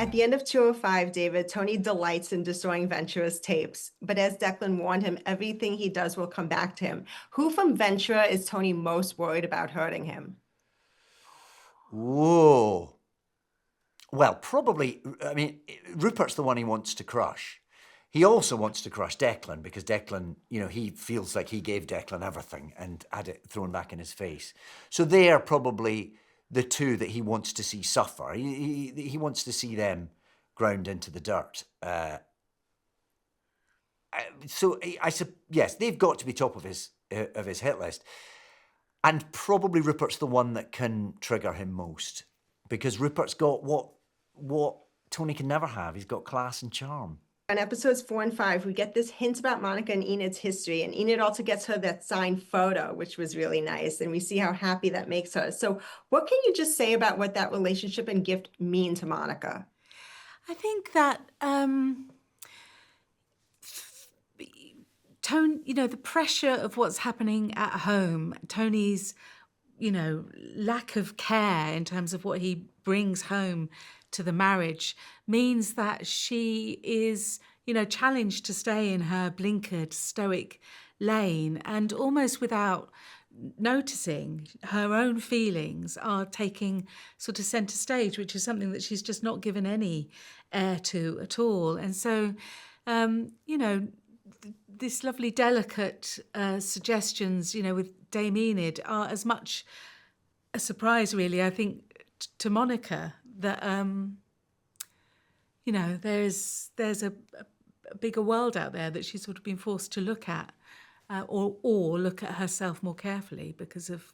At the end of 205, David, Tony delights in destroying Ventura's tapes, but as Declan warned him, everything he does will come back to him. Who from Ventura is Tony most worried about hurting him? Whoa. Well, probably, I mean, Rupert's the one he wants to crush. He also wants to crush Declan because Declan, he feels like he gave Declan everything and had it thrown back in his face. So they are probably the two that he wants to see suffer. He wants to see them ground into the dirt. Yes, they've got to be top of his hit list. And probably Rupert's the one that can trigger him most because Rupert's got what Tony can never have. He's got class and charm. On episodes 4 and 5, we get this hint about Monica and Enid's history, and Enid also gets her that signed photo, which was really nice, and we see how happy that makes her. So what can you just say about what that relationship and gift mean to Monica? I think that Tony, the pressure of what's happening at home, Tony's, lack of care in terms of what he brings home to the marriage means that she is, challenged to stay in her blinkered, stoic lane, and almost without noticing, her own feelings are taking sort of centre stage, which is something that she's just not given any air to at all. And so, this lovely, delicate suggestions, with Dame Enid are as much a surprise, really, I think, to Monica that, there's a bigger world out there that she's sort of been forced to look at or look at herself more carefully because of,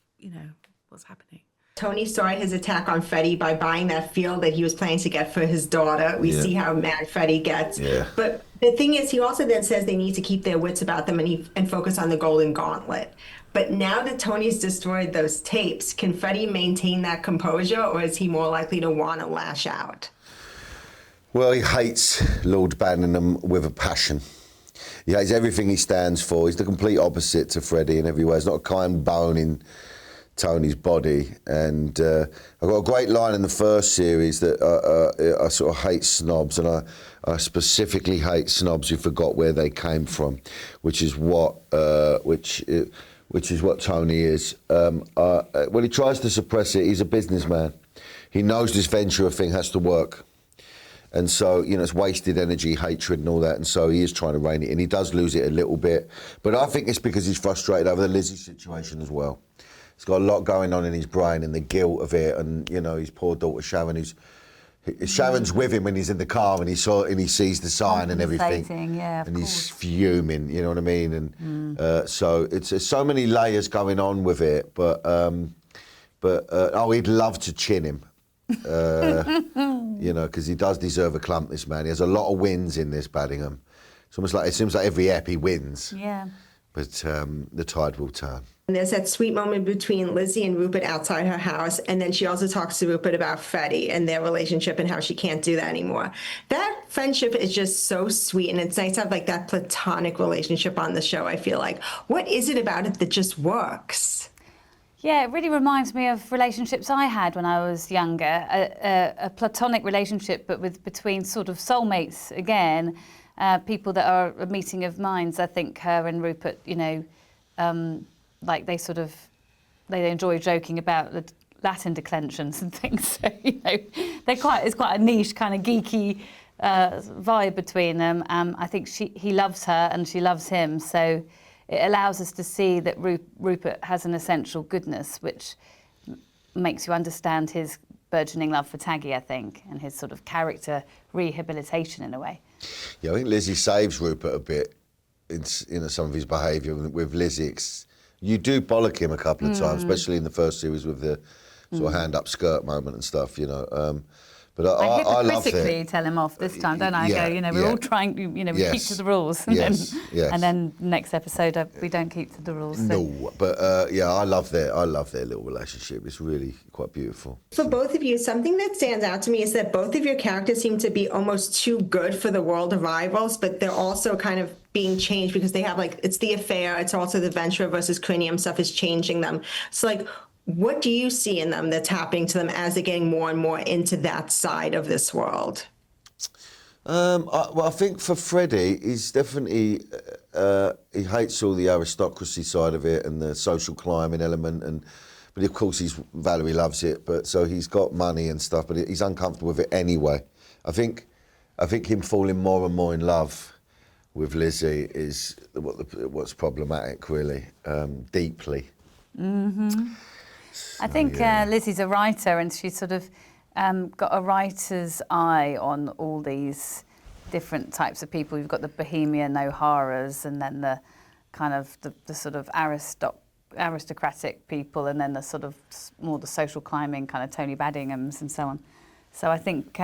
what's happening. Tony started his attack on Freddie by buying that field that he was planning to get for his daughter. We see how mad Freddie gets. Yeah. But the thing is, he also then says they need to keep their wits about them and focus on the Golden Gauntlet. But now that Tony's destroyed those tapes, can Freddie maintain that composure, or is he more likely to want to lash out? Well, he hates Lord Banningham with a passion. He hates everything he stands for. He's the complete opposite to Freddie in every way. There's not a kind bone in Tony's body. And I've got a great line in the first series that I sort of hate snobs, and I specifically hate snobs who forgot where they came from, which is what Tony is. When he tries to suppress it, he's a businessman. He knows this Ventura thing has to work. And so, it's wasted energy, hatred and all that. And so he is trying to rein it in. He does lose it a little bit. But I think it's because he's frustrated over the Lizzie situation as well. He's got a lot going on in his brain and the guilt of it. And, his poor daughter Sharon, Sharon's with him when he's in the car and he sees the sign and everything. Yeah, and he's fuming, you know what I mean? And so it's so many layers going on with it. But he'd love to chin him. Because he does deserve a clump, this man. He has a lot of wins in this Banningham. It's almost like, it seems like every ep he wins. Yeah. But the tide will turn. And there's that sweet moment between Lizzie and Rupert outside her house, and then she also talks to Rupert about Freddie and their relationship and how she can't do that anymore. That friendship is just so sweet, and it's nice to have like that platonic relationship on the show, I feel like. What is it about it that just works? Yeah, it really reminds me of relationships I had when I was younger, a platonic relationship, but between sort of soulmates again, people that are a meeting of minds. I think her and Rupert, like they enjoy joking about the Latin declensions and things. So, it's quite a niche kind of geeky vibe between them. I think he loves her and she loves him, so it allows us to see that Rupert has an essential goodness, which makes you understand his burgeoning love for Taggy, I think, and his sort of character rehabilitation in a way. Yeah, I think Lizzie saves Rupert a bit in some of his behaviour with Lizzie. You do bollock him a couple of times, especially in the first series with the sort of hand-up skirt moment and stuff, But I love it. Hypocritically tell him off this time, don't I? We're all trying, we keep to the rules. And then next episode, we don't keep to the rules. So. No, but I love their little relationship. It's really quite beautiful. For both of you, something that stands out to me is that both of your characters seem to be almost too good for the world of Rivals, but they're also kind of being changed because they have it's the affair, it's also the Ventura versus Cranium stuff is changing them. So what do you see in them that's happening to them as they're getting more and more into that side of this world? I think for Freddie, he's definitely he hates all the aristocracy side of it and the social climbing element, but of course Valerie loves it. But so he's got money and stuff, but he's uncomfortable with it anyway. I think him falling more and more in love with Lizzie is what's problematic, really, deeply. Mm-hmm. I think Lizzie's a writer, and she's sort of got a writer's eye on all these different types of people. You've got the Bohemian O'Haras, and then the kind of the sort of aristocratic people, and then the sort of more the social climbing kind of Tony Baddinghams and so on. So I think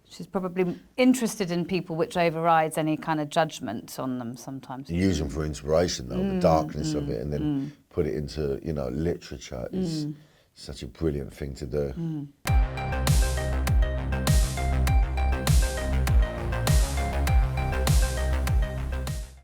she's probably interested in people, which overrides any kind of judgment on them sometimes. Use them for inspiration, though, the darkness of it, and then put it into literature is such a brilliant thing to do.